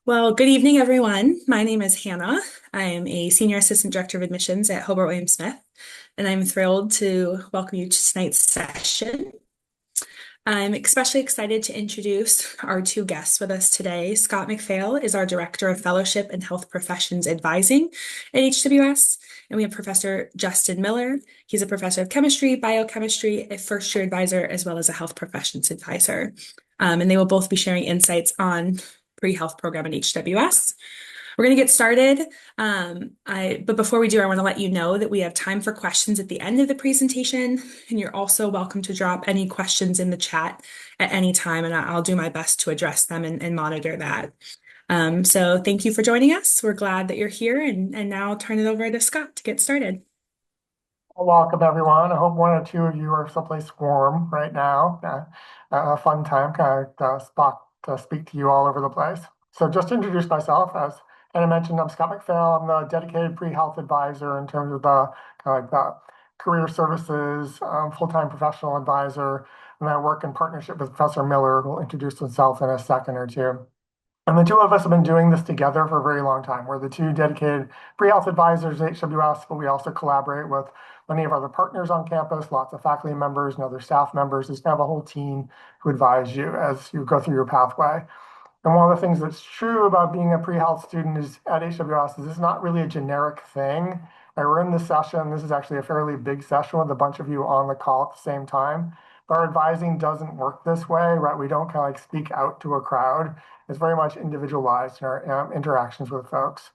Well, good evening, everyone. My name is Hannah. I am a Senior Assistant Director of Admissions at Hobart William Smith, and I'm thrilled to welcome you to tonight's session. I'm especially excited to introduce our two guests with us today. Scott McPhail is our Director of Fellowship and Health Professions Advising at HWS, and we have Professor Justin Miller. He's a professor of chemistry, biochemistry, a first-year advisor, as well as a health professions advisor. And they will both be sharing insights on pre-health program at HWS. We're going to get started. But before we do, I want to let you know that we have time for questions at the end of the presentation, and you're also welcome to drop any questions in the chat at any time, and I'll do my best to address them and monitor that. So thank you for joining us. We're glad that you're here, and now I'll turn it over to Scott to get started. Well, welcome, everyone. I hope one or two of you are someplace warm right now. A fun time, kind of spot to speak to you all over the place. So just to introduce myself, as Anna mentioned, I'm Scott McPhail. I'm the dedicated pre-health advisor in terms of the kind of like the career services, full-time professional advisor, and I work in partnership with Professor Miller, who will introduce himself in a second or two. And the two of us have been doing this together for a very long time. We're the two dedicated pre-health advisors at HWS, but we also collaborate with many of our other partners on campus, lots of faculty members and other staff members. There's kind of a whole team who advise you as you go through your pathway. And one of the things that's true about being a pre-health student is at HWS is it's not really a generic thing. We're in this session. This is actually a fairly big session with a bunch of you on the call at the same time. But our advising doesn't work this way, right? We don't kind of like speak out to a crowd. It's very much individualized in our interactions with folks.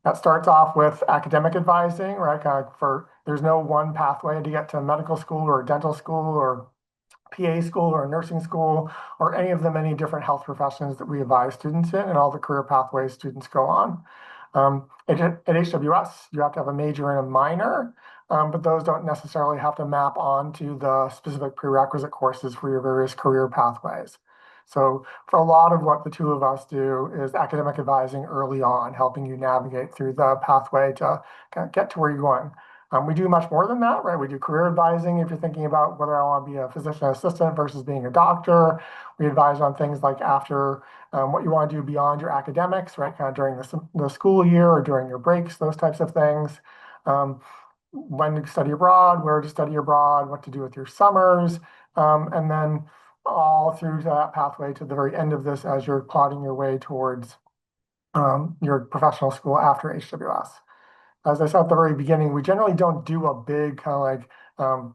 That starts off with academic advising, right? Kind of there's no one pathway to get to medical school or dental school or PA school or nursing school or any of the many different health professions that we advise students in and all the career pathways students go on. At HWS, you have to have a major and a minor, but those don't necessarily have to map onto the specific prerequisite courses for your various career pathways. So for a lot of what the two of us do is academic advising early on, helping you navigate through the pathway to kind of get to where you're going. We do much more than that, right? We do career advising if you're thinking about whether I want to be a physician assistant versus being a doctor. We advise on things like after what you want to do beyond your academics, right? Kind of during the school year or during your breaks, those types of things. When to study abroad, where to study abroad, what to do with your summers, and then all through that pathway to the very end of this as you're plotting your way towards your professional school after HWS. As I said at the very beginning, we generally don't do a big kind of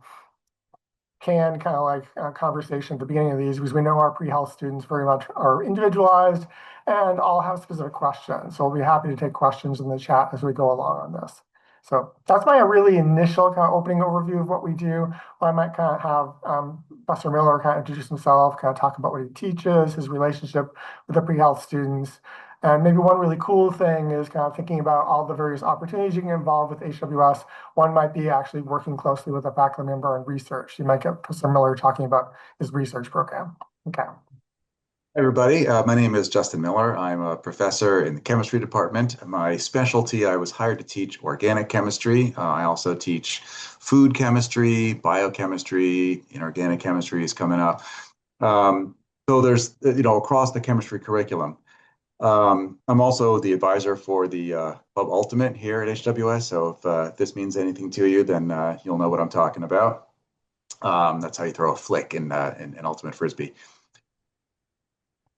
like conversation at the beginning of these because we know our pre-health students very much are individualized and all have specific questions. So we'll be happy to take questions in the chat as we go along on this. So that's my really initial kind of opening overview of what we do. I might kind of have Professor Miller kind of introduce himself, kind of talk about what he teaches, his relationship with the pre-health students. And maybe one really cool thing is kind of thinking about all the various opportunities you can involve with HWS. One might be actually working closely with a faculty member in research. You might get Professor Miller talking about his research program. Okay. Hi, everybody. My name is Justin Miller. I'm a professor in the chemistry department. My specialty, I was hired to teach organic chemistry. I also teach food chemistry, biochemistry, inorganic chemistry is coming up. So there's, across the chemistry curriculum. I'm also the advisor for the Club Ultimate here at HWS. So if this means anything to you, then you'll know what I'm talking about. That's how you throw a flick in Ultimate Frisbee.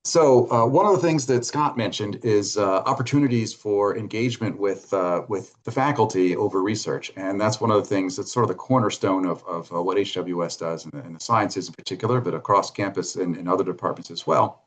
So one of the things that Scott mentioned is opportunities for engagement with the faculty over research. And that's one of the things that's sort of the cornerstone of what HWS does and the sciences in particular, but across campus and in other departments as well.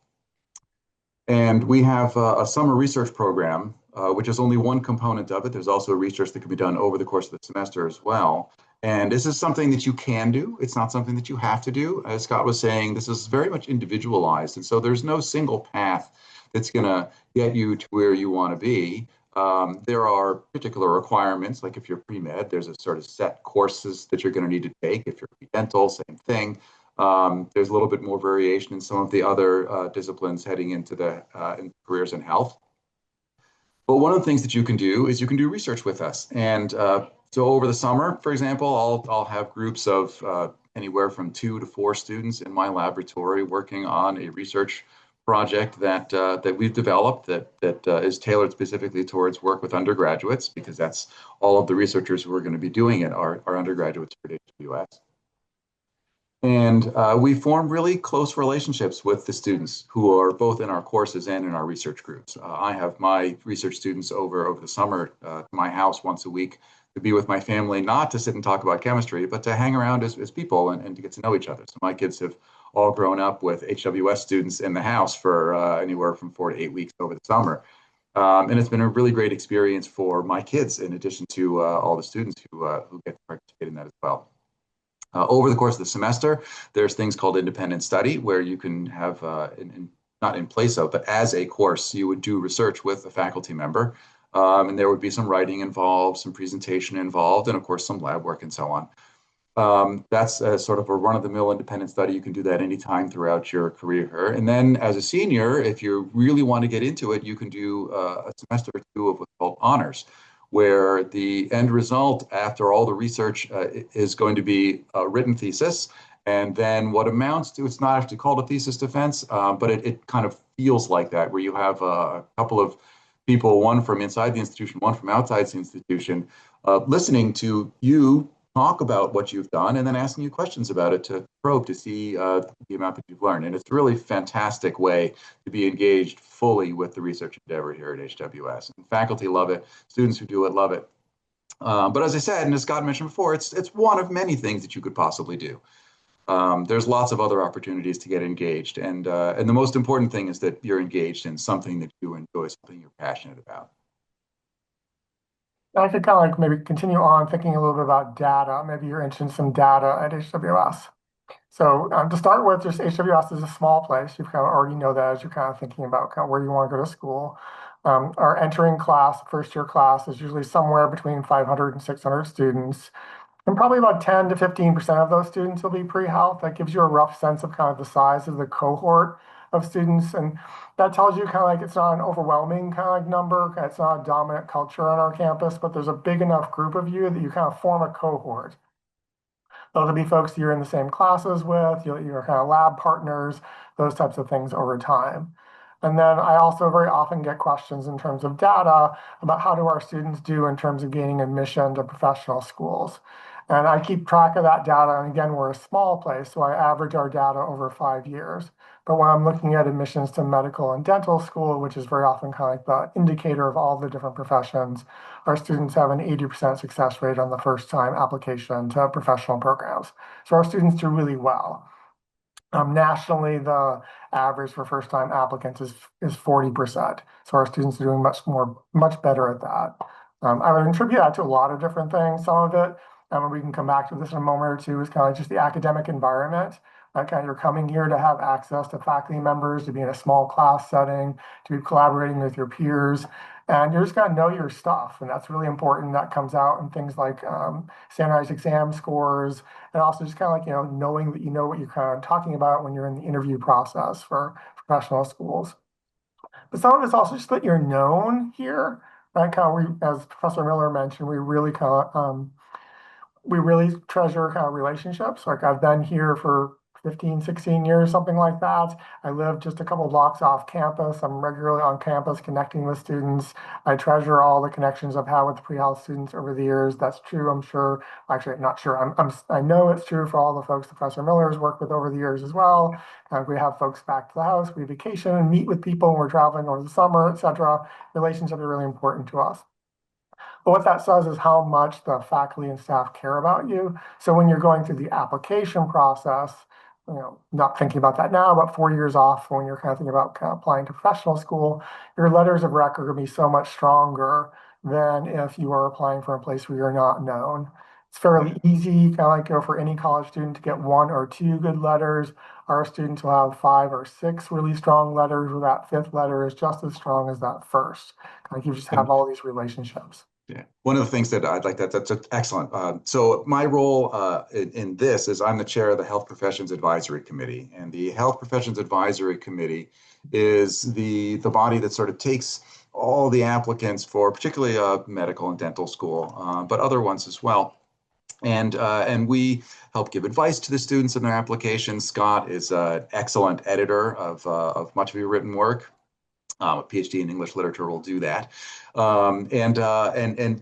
And we have a summer research program, which is only one component of it. There's also research that can be done over the course of the semester as well. And this is something that you can do. It's not something that you have to do. As Scott was saying, this is very much individualized. And so there's no single path that's going to get you to where you want to be. There are particular requirements, like if you're pre-med, there's a sort of set courses that you're going to need to take. If you're pre-dental, same thing. There's a little bit more variation in some of the other disciplines heading into the in careers in health. But one of the things that you can do is you can do research with us. And so over the summer, for example, I'll have groups of anywhere from 2 to 4 students in my laboratory working on a research project that we've developed that is tailored specifically towards work with undergraduates, because that's all of the researchers who are going to be doing it are undergraduates here at HWS. And we form really close relationships with the students who are both in our courses and in our research groups. I have my research students over the summer to my house once a week to be with my family, not to sit and talk about chemistry, but to hang around as people and to get to know each other. So my kids have all grown up with HWS students in the house for anywhere from 4 to 8 weeks over the summer. And it's been a really great experience for my kids, in addition to all the students who get to participate in that as well. Over the course of the semester, there's things called independent study, where you can have, not in place of, but as a course, you would do research with a faculty member. And there would be some writing involved, some presentation involved, and of course, some lab work and so on. That's sort of a run-of-the-mill independent study. You can do that anytime throughout your career. And then as a senior, if you really want to get into it, you can do a semester or two of what's called honors, where the end result after all the research is going to be a written thesis. And then what amounts to, it's not actually called a thesis defense, but it kind of feels like that, where you have a couple of people, one from inside the institution, one from outside the institution, listening to you talk about what you've done and then asking you questions about it to probe to see the amount that you've learned. And it's a really fantastic way to be engaged fully with the research endeavor here at HWS. And faculty love it, students who do it love it. But as I said, and as Scott mentioned before, it's one of many things that you could possibly do. There's lots of other opportunities to get engaged. And the most important thing is that you're engaged in something that you enjoy, something you're passionate about. I could kind of like maybe continue on thinking a little bit about data. Maybe you're interested in some data at HWS. So to start with, just HWS is a small place. You kind of already know that as you're kind of thinking about kind of where you want to go to school. Our entering class, first year class, is usually somewhere between 500 and 600 students. And probably about 10 to 15% of those students will be pre-health. That gives you a rough sense of kind of the size of the cohort of students. And that tells you kind of like it's not an overwhelming kind of like number. It's not a dominant culture on our campus, but there's a big enough group of you that you kind of form a cohort. Those will be folks you're in the same classes with, you're kind of lab partners, those types of things over time. And then I also very often get questions in terms of data about how do our students do in terms of gaining admission to professional schools. And I keep track of that data. And again, we're a small place, so I average our data over 5 years. But when I'm looking at admissions to medical and dental school, which is very often kind of like the indicator of all the different professions, our students have an 80% success rate on the first time application to professional programs. So our students do really well. Nationally, the average for first time applicants is 40%. So our students are doing much better at that. I would attribute that to a lot of different things. Some of it, and we can come back to this in a moment or two, is kind of just the academic environment. Like kind of you're coming here to have access to faculty members, to be in a small class setting, to be collaborating with your peers, and you're just going to know your stuff. And that's really important. That comes out in things like standardized exam scores, and also just kind of like, knowing that you know what you're kind of talking about when you're in the interview process for professional schools. But some of it's also just that you're known here, right? Kind of, as Professor Miller mentioned, we really treasure kind of relationships. Like I've been here for 15, 16 years, something like that. I live just a couple blocks off campus. I'm regularly on campus connecting with students. I treasure all the connections I've had with the pre-health students over the years. That's true, I'm sure. Actually, I'm not sure. I know it's true for all the folks that Professor Miller has worked with over the years as well. We have folks back to the house. We vacation and meet with people when we're traveling over the summer, etc. Relationships are really important to us. But what that says is how much the faculty and staff care about you. So when you're going through the application process, not thinking about that now, but 4 years off when you're kind of thinking about kind of applying to professional school, your letters of record are going to be so much stronger than if you are applying for a place where you're not known. It's fairly easy, kind of like for any college student to get one or two good letters. Our students will have 5 or 6 really strong letters, where that fifth letter is just as strong as that first. Like you just have all these relationships. Yeah, one of the things that I'd like that's excellent. So my role in this is I'm the chair of the Health Professions Advisory Committee, and the Health Professions Advisory Committee is the body that sort of takes all the applicants for particularly medical and dental school, but other ones as well, And we help give advice to the students in their applications. Scott is an excellent editor of much of your written work. A PhD in English literature will do that, and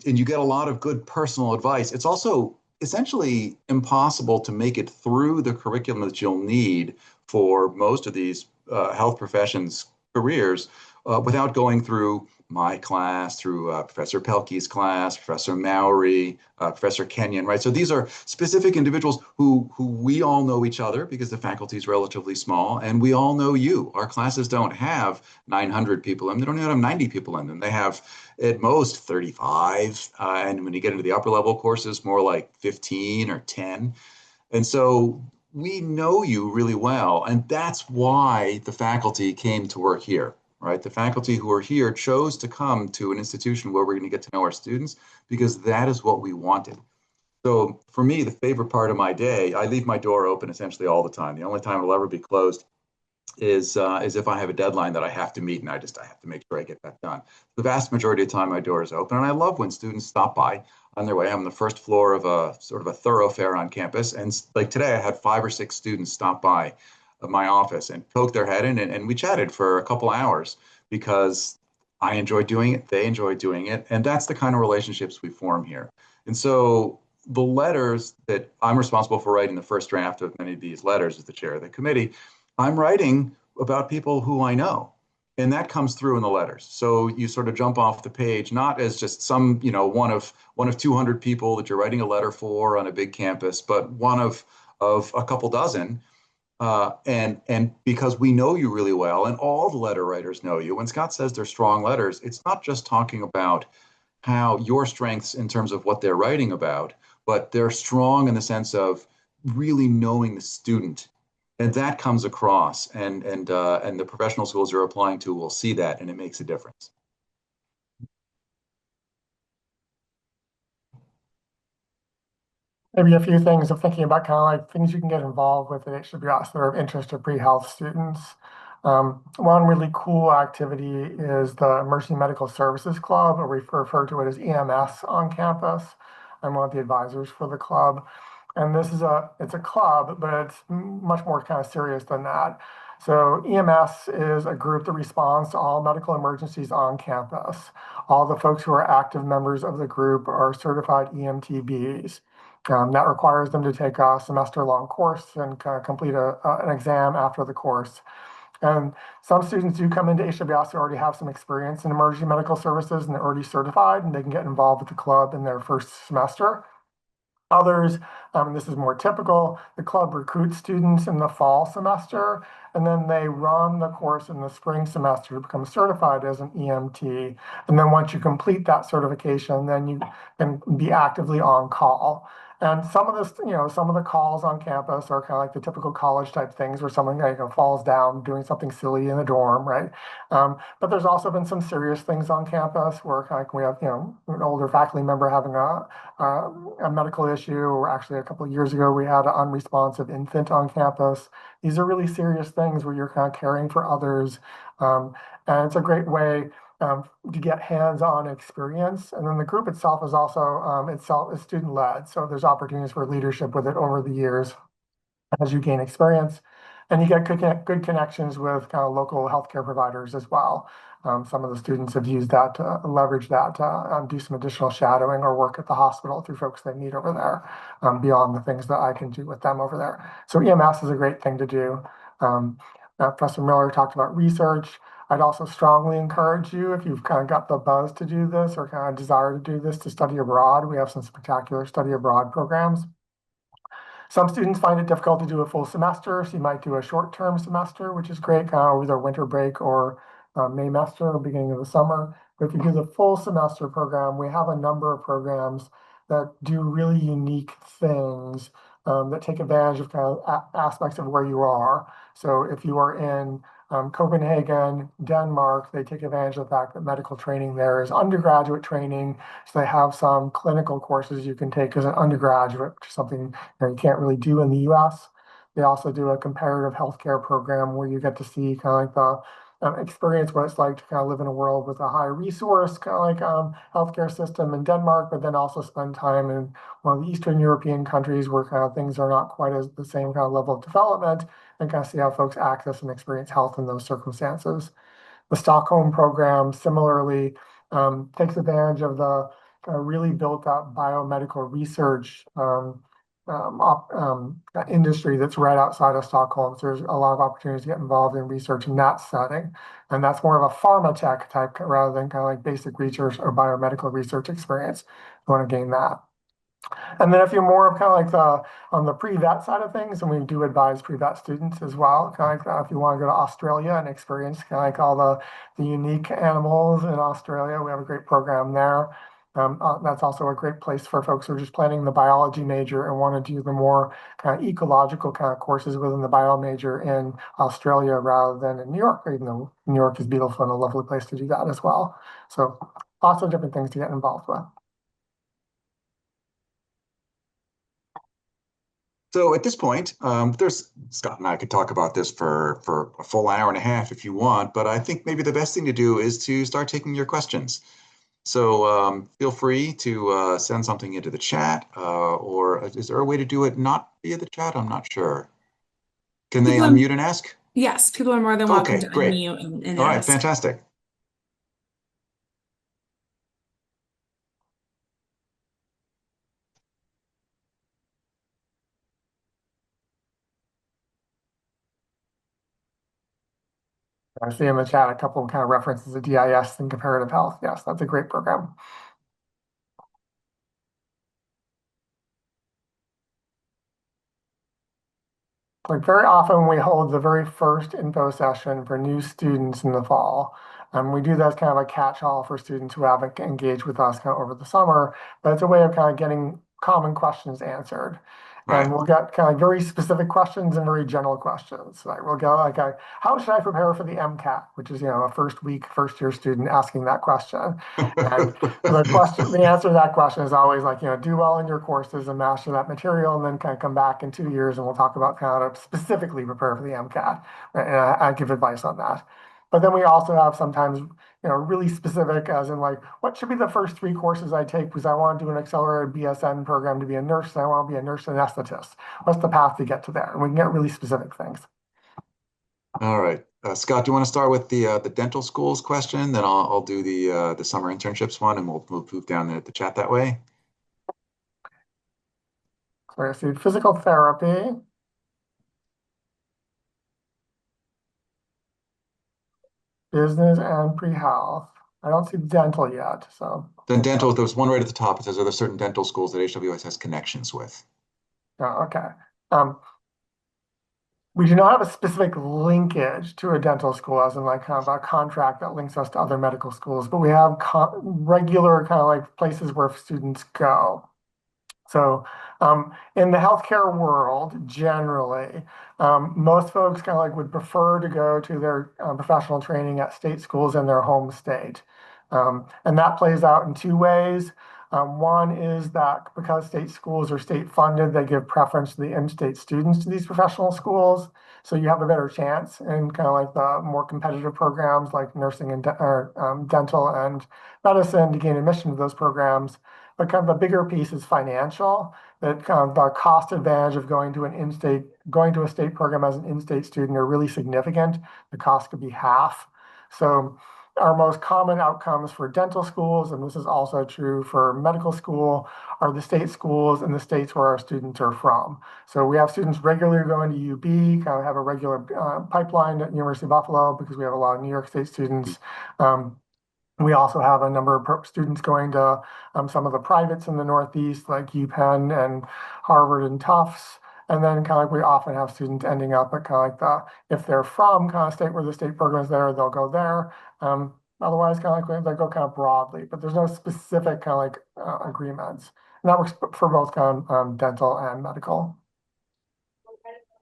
you get a lot of good personal advice. It's also essentially impossible to make it through the curriculum that you'll need for most of these health professions careers without going through my class, through Professor Pelkey's class, Professor Mowry, Professor Kenyon, right? So these are specific individuals who we all know each other because the faculty is relatively small, and we all know you. Our classes don't have 900 people in them. They don't even have 90 people in them. They have at most 35, and when you get into the upper level courses, more like 15 or 10. And so we know you really well, and that's why the faculty came to work here, right? The faculty who are here chose to come to an institution where we're going to get to know our students because that is what we wanted. So for me, the favorite part of my day, I leave my door open essentially all the time. The only time it'll ever be closed is if I have a deadline that I have to meet, and I have to make sure I get that done. The vast majority of the time, my door is open, and I love when students stop by on their way. I'm on the first floor of a sort of a thoroughfare on campus, and like today, I had 5 or 6 students stop by my office and poke their head in, and we chatted for a couple hours because I enjoy doing it, they enjoy doing it, and that's the kind of relationships we form here. And so the letters that I'm responsible for writing, the first draft of many of these letters as the chair of the committee, I'm writing about people who I know. And that comes through in the letters. So you sort of jump off the page, not as just some, one of 200 people that you're writing a letter for on a big campus, but one of a couple dozen. And because we know you really well, and all the letter writers know you. When Scott says they're strong letters, it's not just talking about how your strengths in terms of what they're writing about, but they're strong in the sense of really knowing the student, and that comes across, and the professional schools you're applying to will see that, and it makes a difference. Maybe a few things of thinking about kind of like things you can get involved with at HWS that are of interest to pre-health students. One really cool activity is the Emergency Medical Services Club, or we refer to it as EMS on campus. I'm one of the advisors for the club. And it's a club, but it's much more kind of serious than that. So EMS is a group that responds to all medical emergencies on campus. All the folks who are active members of the group are certified EMTBs. That requires them to take a semester-long course and kind of complete an exam after the course. And some students do come into HWS who already have some experience in emergency medical services and they're already certified, and they can get involved with the club in their first semester. Others, this is more typical, the club recruits students in the fall semester, and then they run the course in the spring semester to become certified as an EMT. And then once you complete that certification, then you can be actively on call. And some of this, some of the calls on campus are kind of like the typical college type things where someone falls down doing something silly in the dorm, right? But there's also been some serious things on campus where kind of like we have, an older faculty member having a medical issue, or actually a couple of years ago, we had an unresponsive infant on campus. These are really serious things where you're kind of caring for others. And it's a great way to get hands-on experience. And then the group itself is also itself is student-led. So there's opportunities for leadership with it over the years as you gain experience. And you get good connections with kind of local healthcare providers as well. Some of the students have used that to leverage that to do some additional shadowing or work at the hospital through folks they meet over there, beyond the things that I can do with them over there. So EMS is a great thing to do. Professor Miller talked about research. I'd also strongly encourage you, if you've kind of got the buzz to do this or kind of desire to do this, to study abroad. We have some spectacular study abroad programs. Some students find it difficult to do a full semester, so you might do a short-term semester, which is great, kind of either winter break or May semester, the beginning of the summer. But if you do the full semester program, we have a number of programs that do really unique things that take advantage of kind of aspects of where you are. So if you are in Copenhagen, Denmark, they take advantage of the fact that medical training there is undergraduate training. So they have some clinical courses you can take as an undergraduate, which is something you can't really do in the US. They also do a comparative healthcare program where you get to see kind of like experience what it's like to kind of live in a world with a high resource kind of like healthcare system in Denmark, but then also spend time in one of the Eastern European countries where kind of things are not quite as the same kind of level of development, and kind of see how folks access and experience health in those circumstances. The Stockholm program similarly takes advantage of the really built up biomedical research industry that's right outside of Stockholm. So there's a lot of opportunities to get involved in research in that setting. And that's more of a pharma tech type rather than kind of like basic research or biomedical research experience. You want to gain that. And then if you're more of kind of like on the pre-vet side of things, and we do advise pre-vet students as well, kind of like if you want to go to Australia and experience kind of like all the unique animals in Australia, we have a great program there. That's also a great place for folks who are just planning the biology major and want to do the more kind of ecological kind of courses within the bio major in Australia rather than in New York, even though New York is beautiful and a lovely place to do that as well. So lots of different things to get involved with. So at this point, there's Scott and I could talk about this for a full hour and a half if you want, but I think maybe the best thing to do is to start taking your questions. So feel free to send something into the chat, or is there a way to do it not via the chat? I'm not sure. Can they People are, unmute and ask? yes, people are more than welcome Okay, to great. unmute and All right, ask. fantastic. I see in the chat a couple of kind of references to DIS and comparative health. Yes, that's a great program. Like very often we hold the very first info session for new students in the fall. We do that as kind of a catch-all for students who haven't engaged with us kind of over the summer, but it's a way of kind of getting common questions answered. And Right. we'll get kind of very specific questions and very general questions. Like we'll go like, how should I prepare for the MCAT? Which is, a first year student asking that question. And the answer to that question is always like, do well in your courses and master that material, and then kind of come back in 2 years and we'll talk about how to specifically prepare for the MCAT. And I give advice on that. But then we also have sometimes, really specific, as in like, what should be the first 3 courses I take because I want to do an accelerated BSN program to be a nurse, and I want to be a nurse anesthetist. What's the path to get to there? And we can get really specific things. All right. Scott, do you want to start with the dental schools question? Then I'll do the summer internships one, and we'll move down the chat that way. So I see physical therapy, business, and pre-health. I don't see dental yet, so. Then dental, there's one right at the top. It says, are there certain dental schools that HWS has connections with? Oh, okay. We do not have a specific linkage to a dental school, as in like kind of a contract that links us to other medical schools, but we have regular kind of like places where students go. So in the healthcare world, generally, most folks kind of like would prefer to go to their professional training at state schools in their home state. And that plays out in 2 ways. One is that because state schools are state funded, they give preference to the in-state students to these professional schools. So you have a better chance in kind of like the more competitive programs like nursing and dental and medicine to gain admission to those programs. But kind of the bigger piece is financial, that kind of the cost advantage of going to a state program as an in-state student are really significant. The cost could be half. So our most common outcomes for dental schools, and this is also true for medical school, are the state schools in the states where our students are from. So we have students regularly going to UB, kind of have a regular pipeline at University of Buffalo because we have a lot of New York State students. We also have a number of students going to some of the privates in the Northeast, like UPenn and Harvard and Tufts. And then kind of like we often have students ending up at kind of like if they're from kind of state where the state program is there, they'll go there. Otherwise, kind of like they go kind of broadly, but there's no specific kind of like agreements. And that works for both kind of dental and medical.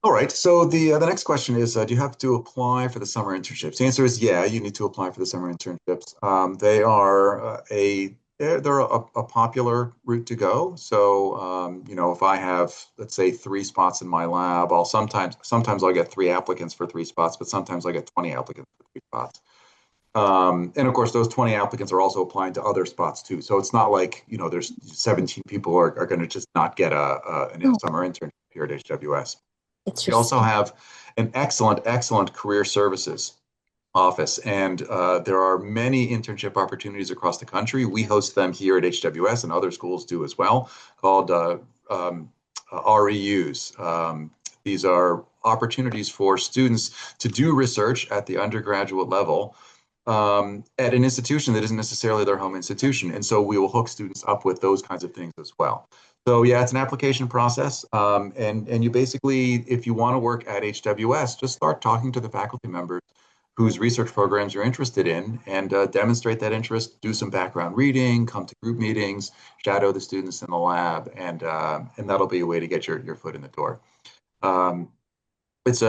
All right. So the next question is, do you have to apply for the summer internships? The answer is yeah, you need to apply for the summer internships. They are they're a popular route to go. So, if I have, let's say, three spots in my lab, sometimes I'll get three applicants for three spots, but sometimes I get 20 applicants for three spots. And of course, those 20 applicants are also applying to other spots too. So it's not like, there's 17 people are going to just not get a summer internship here at HWS. We also Interesting. have an excellent career services office, and there are many internship opportunities across the country. We host them here at HWS, and other schools do as well, called REUs. These are opportunities for students to do research at the undergraduate level at an institution that isn't necessarily their home institution. And so we will hook students up with those kinds of things as well. So yeah, it's an application process. And you basically, if you want to work at HWS, just start talking to the faculty members whose research programs you're interested in, and demonstrate that interest, do some background reading, come to group meetings, shadow the students in the lab, and that'll be a way to get your foot in the door. Um, it's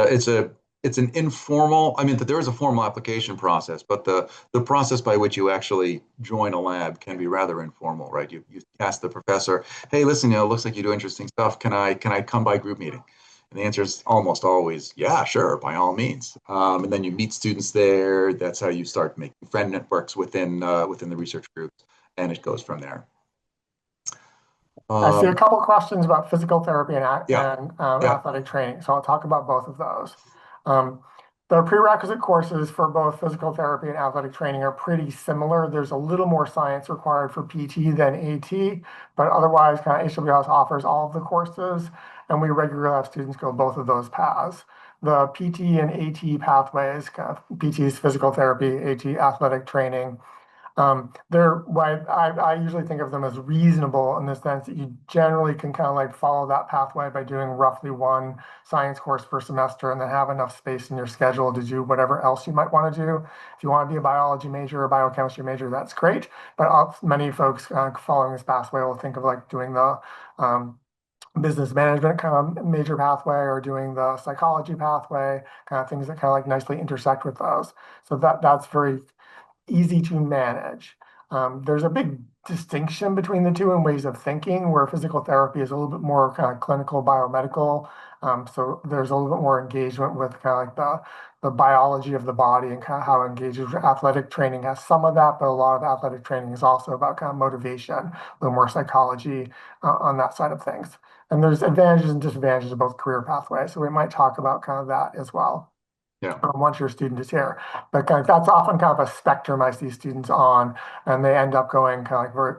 an informal, I mean, there is a formal application process, but the process by which you actually join a lab can be rather informal, right? You ask the professor, hey, listen, it looks like you do interesting stuff. Can I come by group meeting? And the answer is almost always, yeah, sure, by all means. And then you meet students there. That's how you start making friend networks within the research groups, and it goes from there. I see a Um, couple questions about physical therapy and, yeah, yeah, athletic training, so I'll talk about both of those. Um, the prerequisite courses for both physical therapy and athletic training are pretty similar. There's a little more science required for PT than AT, but otherwise, kind of HWS offers all of the courses, and we regularly have students go both of those paths. The PT and AT pathways, kind of PT is physical therapy, AT athletic training. I usually think of them as reasonable in the sense that you generally can kind of like follow that pathway by doing roughly one science course per semester and then have enough space in your schedule to do whatever else you might want to do. If you want to be a biology major or biochemistry major, that's great. But many folks following this pathway will think of like doing the business management kind of major pathway or doing the psychology pathway, kind of things that kind of like nicely intersect with those. So that's very easy to manage. There's a big distinction between the two in ways of thinking, where physical therapy is a little bit more kind of clinical biomedical. So there's a little bit more engagement with kind of like the biology of the body and kind of how it engages. Athletic training has some of that, but a lot of athletic training is also about kind of motivation, a little more psychology on that side of things. And there's advantages and disadvantages of both career pathways. So we might talk about kind of that as well yeah. once your student is here. But kind of, that's often kind of a spectrum I see students on, and they end up going kind of like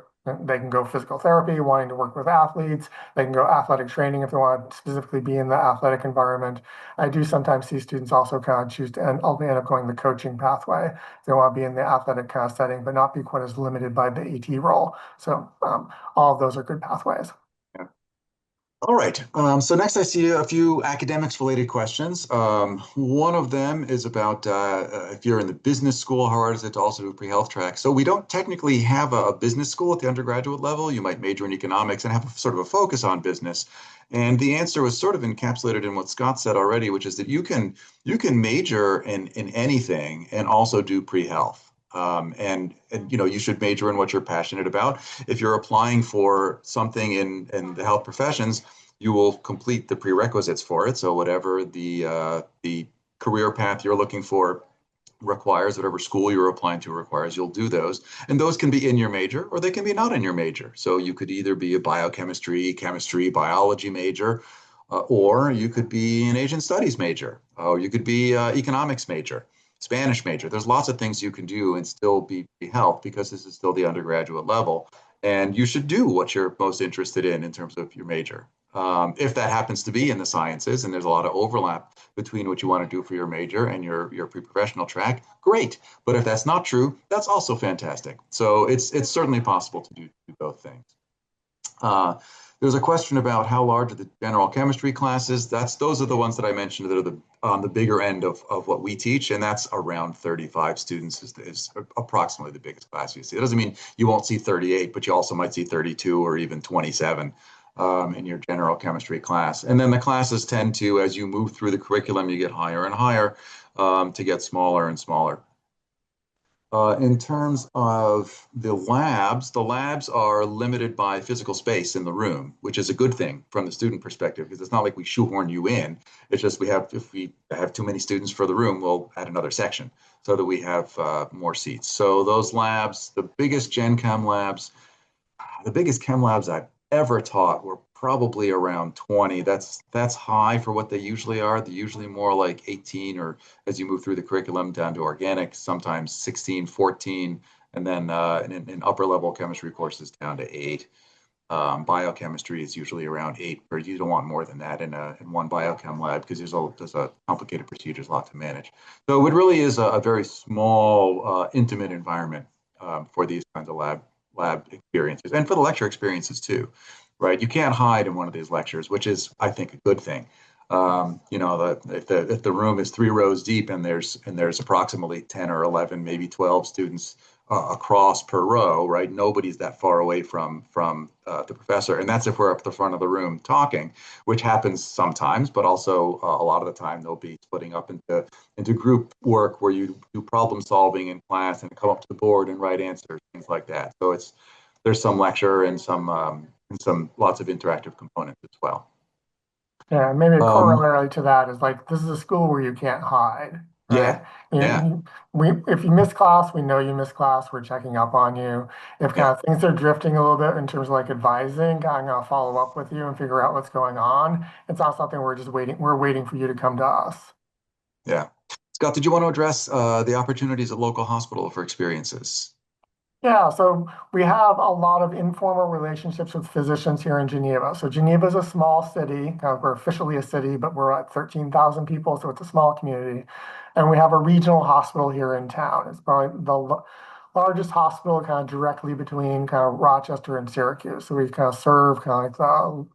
they can go physical therapy, wanting to work with athletes. They can go athletic training if they want to specifically be in the athletic environment. I do sometimes see students also kind of choose to end up going the coaching pathway. They want to be in the athletic kind of setting, but not be quite as limited by the AT role. So all of those are good pathways. Yeah. All right. So next I see a few academics related questions. One of them is about if you're in the business school, how hard is it to also do a pre-health track? So we don't technically have a business school at the undergraduate level. You might major in economics and have sort of a focus on business. And the answer was sort of encapsulated in what Scott said already, which is that you can major in anything and also do pre-health. And you should major in what you're passionate about. If you're applying for something in the health professions, you will complete the prerequisites for it. So whatever the career path you're looking for requires, whatever school you're applying to requires, you'll do those. And those can be in your major or they can be not in your major. So you could either be a biochemistry, chemistry, biology major, or you could be an Asian studies major, or you could be economics major. Spanish major. There's lots of things you can do and still be health because this is still the undergraduate level. And you should do what you're most interested in terms of your major. If that happens to be in the sciences and there's a lot of overlap between what you want to do for your major and your pre-professional track, great. But if that's not true, that's also fantastic. So it's certainly possible to do both things. There's a question about how large are the general chemistry classes. Those are the ones that I mentioned that are on the bigger end of what we teach, and that's around 35 students is approximately the biggest class you see. It doesn't mean you won't see 38, but you also might see 32 or even 27 in your general chemistry class. And then the classes tend to, as you move through the curriculum, you get higher and higher to get smaller and smaller. In terms of the labs are limited by physical space in the room, which is a good thing from the student perspective, because it's not like we shoehorn you in. It's just if we have too many students for the room, we'll add another section so that we have more seats. So those labs, the biggest chem labs I've ever taught were probably around 20. That's high for what they usually are. They're usually more like 18, or as you move through the curriculum down to organic, sometimes 16, 14, and then in upper level chemistry courses down to 8. Biochemistry is usually around 8, or you don't want more than that in one biochem lab because there's a complicated procedures, a lot to manage. So it really is a very small, intimate environment for these kinds of lab experiences and for the lecture experiences too, right? You can't hide in one of these lectures, which is, I think, a good thing. If the room is 3 rows deep and there's approximately 10 or 11, maybe 12 students across per row, right? Nobody's that far away from the professor, and that's if we're up at the front of the room talking, which happens sometimes, but also a lot of the time they'll be splitting up into group work where you do problem solving in class and come up to the board and write answers, things like that. So there's some lecture and some lots of interactive components as well. Yeah, maybe a Um, corollary to that is like this is a school where you can't hide, right? yeah, yeah, If you miss class, we know you miss class. We're checking up on you. If kind yeah, of things are drifting a little bit in terms of like advising, kind of follow up with you and figure out what's going on. It's not something we're just waiting. We're waiting for you to come to us. yeah. Scott, did you want to address the opportunities at local hospital for experiences? Yeah, so we have a lot of informal relationships with physicians here in Geneva. So Geneva is a small city. We're officially a city, but we're at 13,000 people, so it's a small community. And we have a regional hospital here in town. It's probably the largest hospital kind of directly between kind of Rochester and Syracuse. So we kind of serve kind of like the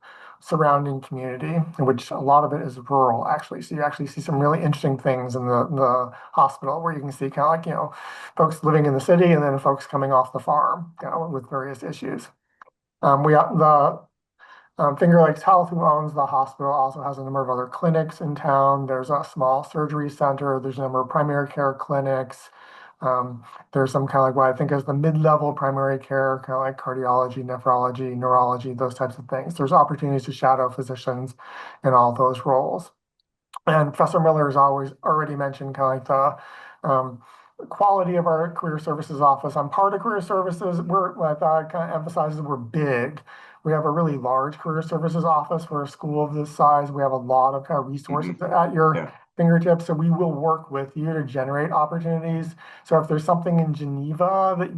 surrounding community, in which a lot of it is rural, actually. So you actually see some really interesting things in the hospital where you can see kind of like, folks living in the city and then folks coming off the farm, with various issues. The Finger Lakes Health, who owns the hospital, also has a number of other clinics in town. There's a small surgery center. There's a number of primary care clinics. There's some kind of like what I think is the mid-level primary care, kind of like cardiology, nephrology, neurology, those types of things. There's opportunities to shadow physicians in all those roles. And Professor Miller has always already mentioned kind of like the quality of our career services office. I'm part of career services. What I kind of emphasizes we're big. We have a really large career services office for a school of this size. We have a lot of kind of resources Hmm. at your Yeah. fingertips. So we will work with you to generate opportunities. So if there's something in Geneva that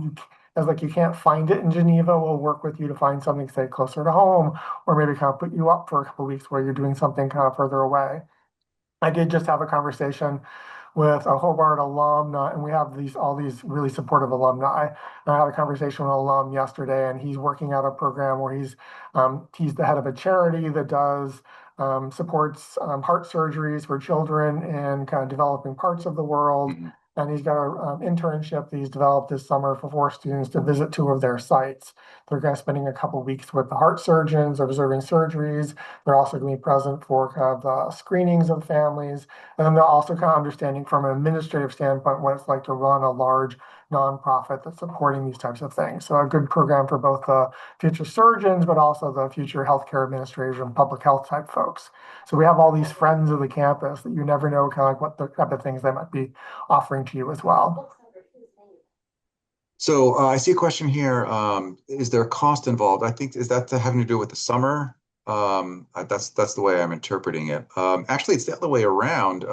as like you can't find it in Geneva, we'll work with you to find something, say, closer to home, or maybe kind of put you up for a couple of weeks where you're doing something kind of further away. I did just have a conversation with a Hobart alumni, and we have all these really supportive alumni. And I had a conversation with an alum yesterday, and he's working out a program where he's the head of a charity that does supports heart surgeries for children in kind of developing parts of the world. Hmm. And he's got an internship that he's developed this summer for 4 students to visit 2 of their sites. They're kind of spending a couple weeks with the heart surgeons, observing surgeries. They're also going to be present for kind of the screenings of families. And then they're also kind of understanding from an administrative standpoint what it's like to run a large nonprofit that's supporting these types of things. So a good program for both the future surgeons, but also the future healthcare administrators and public health type folks. So we have all these friends of the campus that you never know kind of like what the type of things they might be offering to you as well. So I see a question here. Is there a cost involved? I think is that having to do with the summer? That's the way I'm interpreting it. Actually, it's the other way around.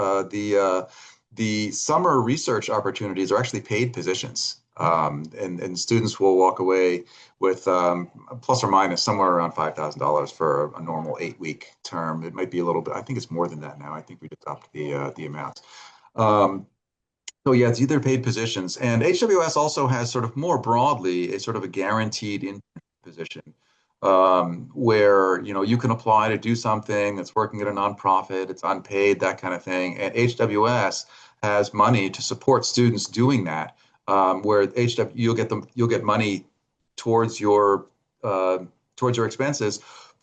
The summer research opportunities are actually paid positions, and students will walk away with plus or minus somewhere around $5,000 for a normal 8-week term. It might be a little bit. I think it's more than that now. I think we just upped the amounts. Um, so yeah, it's either paid positions, and HWS also has sort of more broadly a sort of a guaranteed intern position, where you can apply to do something that's working at a nonprofit, it's unpaid, that kind of thing. And HWS has money to support students doing that, where HW you'll get money towards your uh, towards your expenses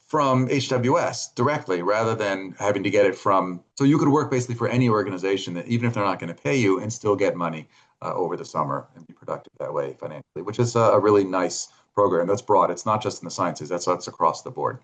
from HWS directly rather than having to get it from. So you could work basically for any organization that even if they're not going to pay you and still get money over the summer and be productive that way financially, which is a really nice program that's broad. It's not just in the sciences, that's across the board.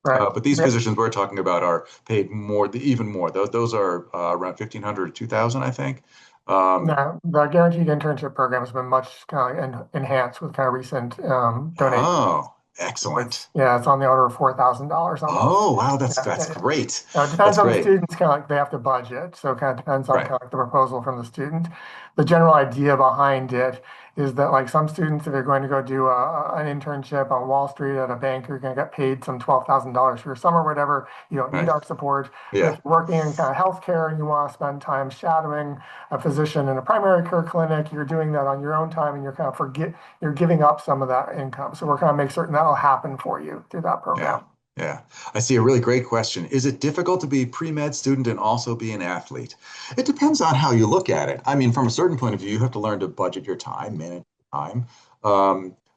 Right. But these positions we're talking about are paid more, even more. Those are around 1,500 to 2,000, I think. Now, the guaranteed internship program has been much kind of enhanced with kind of recent donations. Oh, It's, excellent. yeah, it's on the order of $4,000 almost. Oh, wow, Yeah, that's great. now, it depends That's on the great. students, kind of like they have to budget. So it kind of depends on Right, kind of like the proposal from the student. The general idea behind it is that like some students, if they're going to go do an internship on Wall Street at a bank, you're going to get paid some $12,000 for your summer, whatever. You don't need right. our support. But if Yeah, you're working in kind of healthcare and you want to spend time shadowing a physician in a primary care clinic, you're doing that on your own time and you're kind of you're giving up some of that income. So we're kind of make certain that'll happen for you through that yeah, program. yeah. I see a really great question. Is it difficult to be pre-med student and also be an athlete? It depends on how you look at it. I mean, from a certain point of view, you have to learn to budget your time, manage your time.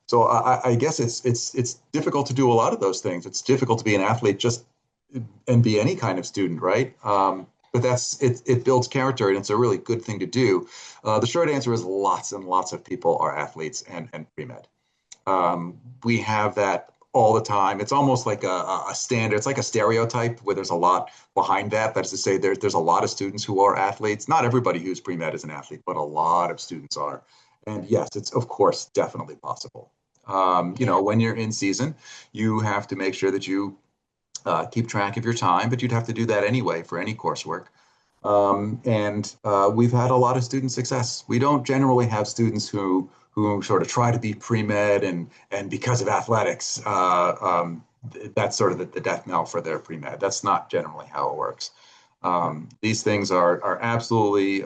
So I guess it's difficult to do a lot of those things. It's difficult to be an athlete just and be any kind of student, right? But it builds character and it's a really good thing to do. The short answer is lots and lots of people are athletes and pre-med. We have that all the time. It's almost like a standard. It's like a stereotype where there's a lot behind that. That is to say, there's a lot of students who are athletes. Not everybody who's pre-med is an athlete, but a lot of students are. And yes, it's of course definitely possible. When you're in season, you have to make sure that you keep track of your time, but you'd have to do that anyway for any coursework. And we've had a lot of student success. We don't generally have students who sort of try to be pre-med and because of athletics, that's sort of the death knell for their pre-med. That's not generally how it works. These things are absolutely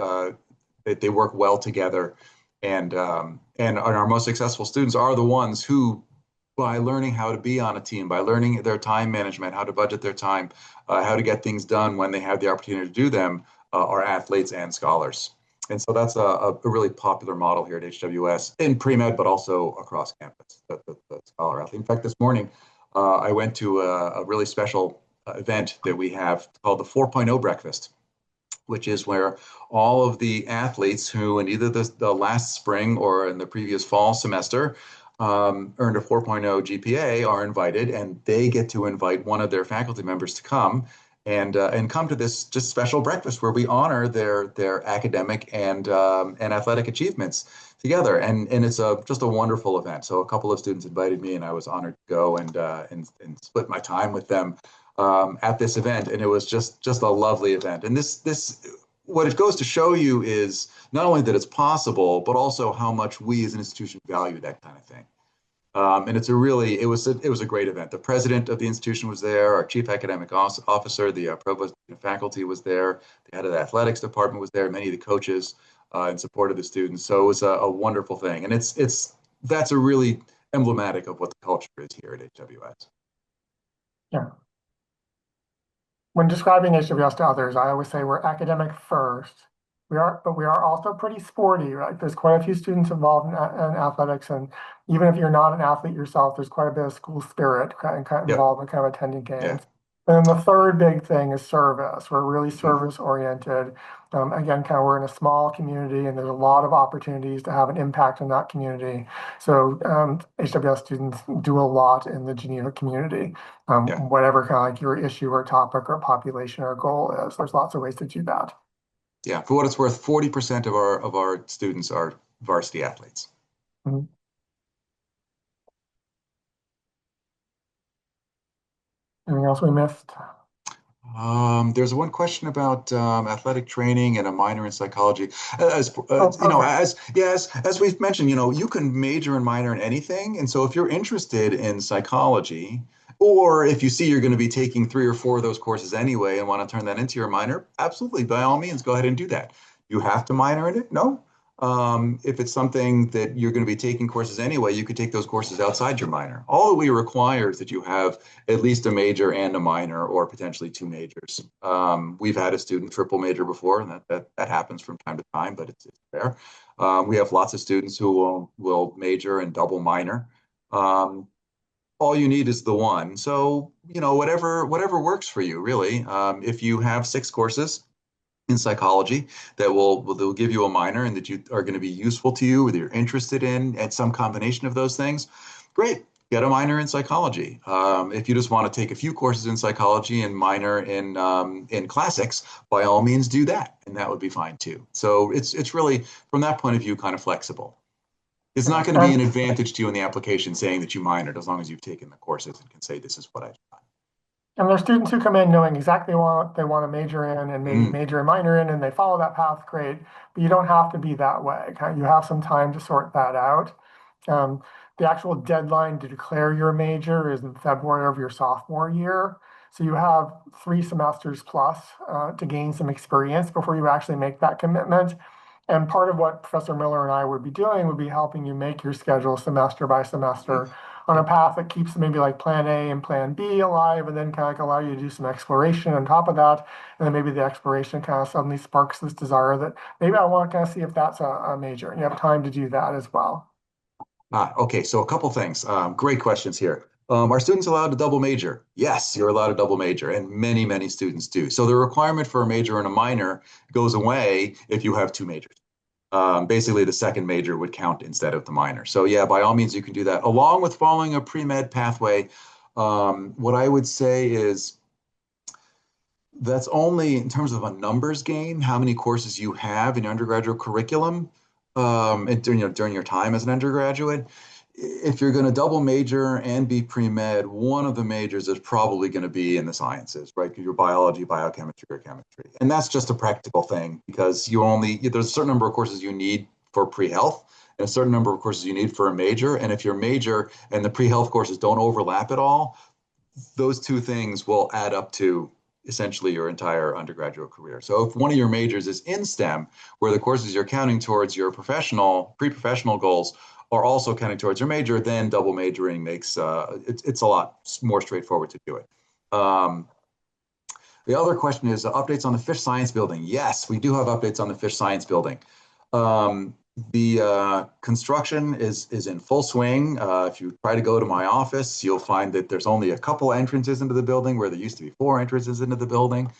they work well together, and our most successful students are the ones who, by learning how to be on a team, by learning their time management, how to budget their time, how to get things done when they have the opportunity to do them, are athletes and scholars. And so that's a really popular model here at HWS in pre-med, but also across campus, the scholar athlete. In fact, this morning, I went to a really special event that we have called the 4.0 breakfast, which is where all of the athletes who in either the last spring or in the previous fall semester earned a 4.0 GPA are invited, and they get to invite one of their faculty members to come and come to this just special breakfast where we honor their academic and athletic achievements together. And it's just a wonderful event. So a couple of students invited me, and I was honored to go and split my time with them at this event. And it was just a lovely event. And this what it goes to show you is not only that it's possible, but also how much we as an institution value that kind of thing. And it was a great event. The president of the institution was there, our chief academic officer, the provost of faculty was there, the head of the athletics department was there, many of the coaches in support of the students. So it was a wonderful thing, and that's a really emblematic of what the culture is here at HWS. Yeah. When describing HWS to others, I always say we're academic first. But we are also pretty sporty, right? There's quite a few students involved in athletics, and even if you're not an athlete yourself, there's quite a bit of school spirit kind of Yep. involved in kind of attending Yeah. games. And then the third big thing is service. We're really Mhm. service oriented. Again, kind of we're in a small community, and there's a lot of opportunities to have an impact in that community. So HWS students do a lot in the Geneva community. Yeah. Whatever kind of like your issue or topic or population or goal is, there's lots of ways to do that. Yeah. For what it's worth, 40% of our students are varsity athletes. Mhm. Anything else we missed? There's one question about athletic training and a minor in psychology. Oh, perfect. As we've mentioned, you can major and minor in anything. And so if you're interested in psychology, or if you see you're going to be taking 3 or 4 of those courses anyway and want to turn that into your minor, absolutely, by all means, go ahead and do that. You have to minor in it? No. If it's something that you're going to be taking courses anyway, you could take those courses outside your minor. All that we require is that you have at least a major and a minor, or potentially 2 majors. We've had a student triple major before, and that happens from time to time, but it's rare. We have lots of students who will major and double minor. Um, all you need is the one. So, whatever works for you, really. If you have 6 courses in psychology they'll give you a minor and that you are going to be useful to you, that you're interested in, at some combination of those things, great. Get a minor in psychology. If you just want to take a few courses in psychology and minor in classics, by all means do that, and that would be fine too. So it's really from that point of view kind of flexible. It's not Yeah. going to be an advantage to you in the application saying that you minored as long as you've taken the courses and can say this is what I've And there's students who come in knowing exactly what they want to major in and maybe done. major and minor in, and they follow that path, great. But you don't have to be that way. You have some time to sort that out. Um, the actual deadline to declare your major is in February of your sophomore year. So you have 3 semesters plus to gain some experience before you actually make that commitment. And part of what Professor Miller and I would be doing would be helping you make your schedule semester by Mm. semester on a path that keeps maybe like plan A and plan B alive, and then kind of like allow you to do some exploration on top of that. And then maybe the exploration kind of suddenly sparks this desire that maybe I want to kind of see if that's a major. And you have time to do that as well. Okay, so a couple things. Great questions here. Are students allowed to double major? Yes, you're allowed to double major, and many, many students do. So the requirement for a major and a minor goes away if you have 2 majors. Basically, the second major would count instead of the minor. So yeah, by all means, you can do that, along with following a pre-med pathway. What I would say is that's only in terms of a numbers game, how many courses you have in your undergraduate curriculum, and during your time as an undergraduate. If you're going to double major and be pre-med, one of the majors is probably going to be in the sciences, right? Because you're biology, biochemistry, or chemistry. And that's just a practical thing because there's a certain number of courses you need for pre-health and a certain number of courses you need for a major. And if your major and the pre-health courses don't overlap at all, those 2 things will add up to essentially your entire undergraduate career. So if one of your majors is in STEM, where the courses you're counting towards your pre-professional goals are also counting towards your major, then double majoring makes it's a lot more straightforward to do it. The other question is updates on the fish science building. Yes, we do have updates on the fish science building. Um, the construction is in full swing. If you try to go to my office, you'll find that there's only a couple entrances into the building where there used to be 4 entrances into the building.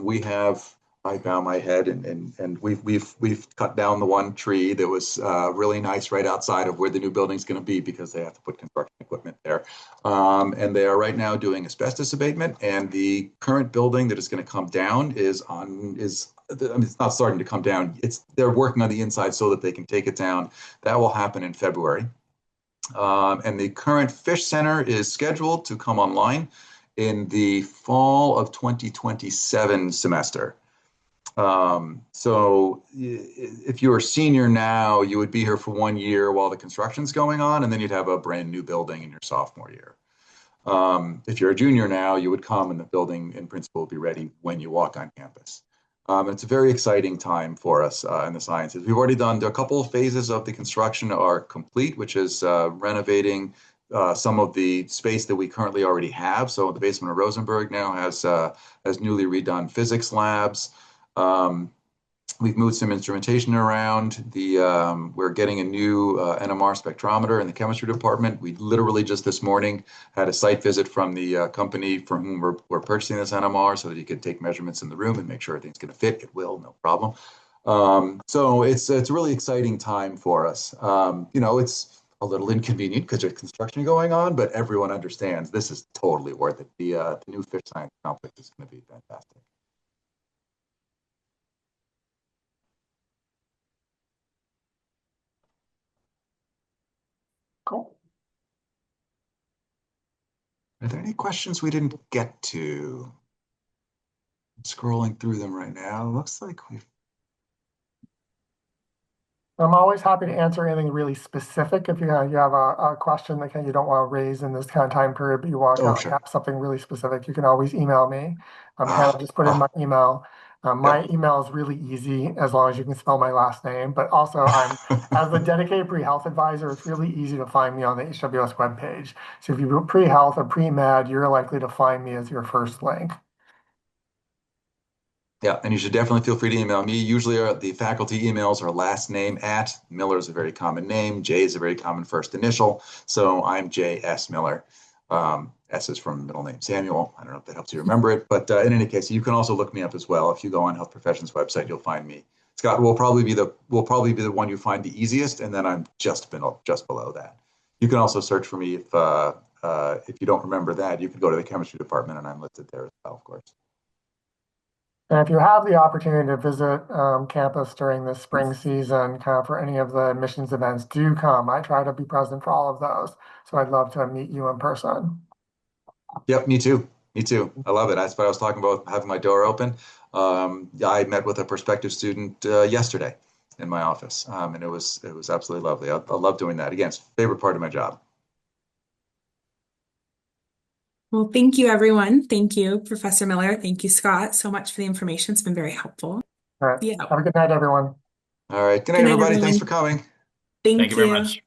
We have, I bow my head, and we've cut down the one tree that was really nice right outside of where the new building's going to be because they have to put construction equipment there. And they are right now doing asbestos abatement, and the current building that is going to come down I mean, it's not starting to come down. They're working on the inside so that they can take it down. That will happen in February. And the current fish center is scheduled to come online in the fall of 2027 semester. So if you're a senior now, you would be here for 1 year while the construction's going on, and then you'd have a brand new building in your sophomore year. If you're a junior now, you would come and the building in principle will be ready when you walk on campus. It's a very exciting time for us in the sciences. We've already done a couple of phases of the construction are complete, which is renovating some of the space that we currently already have. So the basement of Rosenberg now has newly redone physics labs. Um, We've moved some instrumentation around. We're getting a new NMR spectrometer in the chemistry department. We literally just this morning had a site visit from the company from whom we're purchasing this NMR so that you could take measurements in the room and make sure everything's going to fit. It will, no problem. So it's a really exciting time for us. It's a little inconvenient because there's construction going on, but everyone understands this is totally worth it. The new fish science complex is going to be fantastic. Cool. Are there any questions we didn't get to? I'm scrolling through them right now. Looks like we've. I'm always happy to answer anything really specific. If you have a question that you don't want to raise in this kind of time period, but you want to Oh, kind of like sure. have something really specific, you can always email me. Oh, Just put in oh, my email. My yep. email is really easy as long as you can spell my last name. But also, as the dedicated pre-health advisor, it's really easy to find me on the HWS webpage. So if you do pre-health or pre-med, you're likely to find me as your first link. Yeah, and you should definitely feel free to email me. Usually the faculty emails are last name at. Miller is a very common name. J is a very common first initial. So I'm J.S. Miller. S is from middle name Samuel. I don't know if that helps you remember it, but in any case, you can also look me up as well. If you go on Health Professions website, you'll find me. Scott will probably be the one you find the easiest, and then I'm just below that. You can also search for me if you don't remember that. You can go to the chemistry department, and I'm listed there as well, of course. And if you have the opportunity to visit campus during the spring season, kind of for any of the admissions events, do come. I try to be present for all of those. So I'd love to meet you in person. Yep, me too. Me too. I love it. That's what I was talking about, having my door open. I met with a prospective student yesterday in my office, and it was absolutely lovely. I love doing that. Again, it's favorite part of my job. Well, thank you, everyone. Thank you, Professor Miller. Thank you, Scott, so much for the information. It's been very helpful. All right. Yeah. Have a good night, everyone. All right. Good night, Good night, everybody. Thanks for everyone. coming. Thank you Thank very you. much.